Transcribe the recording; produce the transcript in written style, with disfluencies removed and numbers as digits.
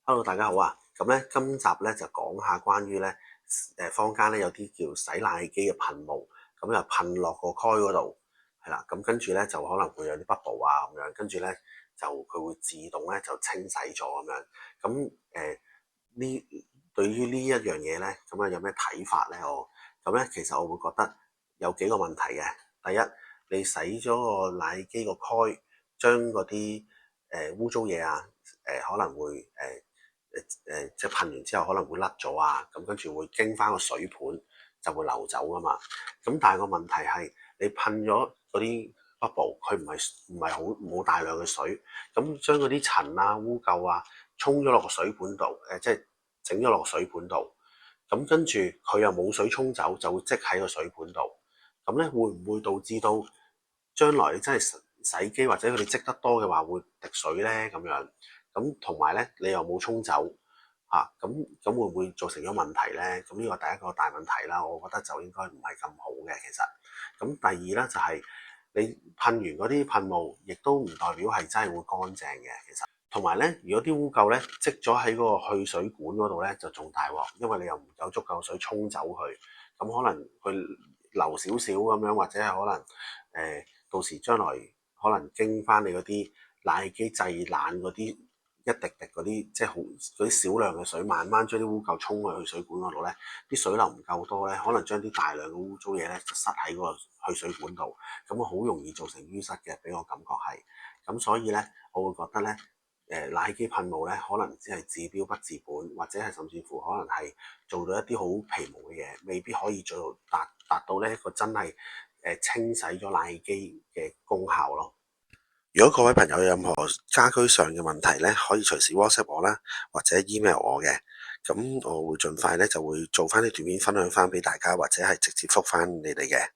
Hello，大家好啊！咁咧，今集咧就講下關於咧坊間咧有啲叫洗冷氣機嘅噴霧，咁就噴落個蓋嗰度，係啦，咁跟住咧就可能會有啲 bubble 啊咁樣，跟住咧就佢會自動咧就清洗咗咁樣。咁呢對於呢一樣嘢咧，咁啊有咩睇法咧？咁咧其實我會覺得有幾個問題嘅。第一，你洗咗個冷氣機個蓋，將嗰啲污糟嘢啊，可能會即係噴完之後可能會甩咗啊，咁跟住會經翻個水盤就會流走噶嘛。咁但係個問題係你噴咗嗰啲 bubble，佢唔係好冇大量嘅水，咁將嗰啲塵啊污垢啊沖咗落個水盤度，即係整咗落個水盤度，咁跟住佢又冇水沖走，就會積喺個水盤度。咁咧會唔會導致到將來你真係洗機或者佢哋積得多嘅話會滴水咧咁樣？咁同埋咧你又冇沖走嚇，咁會唔會造成咗問題咧？咁呢個第一個大問題啦，我覺得就應該唔係咁好嘅其實。咁第二咧就係你噴完嗰啲噴霧，亦都唔代表係真係會乾淨嘅其實。同埋咧，如果啲污垢咧積咗喺嗰個去水管嗰度咧，就仲大鑊，因為你又唔夠足夠水沖走佢，咁可能佢流少少咁樣，或者係可能到時將來可能經翻你嗰啲冷氣機製冷嗰啲一滴滴嗰啲，即係好嗰啲少量嘅水，慢慢將啲污垢沖去水管嗰度咧，啲水流唔夠多咧，可能將啲大量嘅污糟嘢咧就塞喺嗰個去水管度，咁好容易造成淤塞嘅，俾我感覺係。咁所以咧，我會覺得咧。冷氣機噴霧咧，可能只係治標不治本，或者係甚至乎可能係做到一啲好皮毛嘅嘢，未必可以做到達到呢一個真係清洗咗冷氣機嘅功效咯。如果各位朋友有任何家居上嘅問題咧，可以隨時 WhatsApp 我啦，或者 email 我嘅，咁我會盡快咧就會做翻啲短片分享翻俾大家，或者係直接覆翻你哋嘅。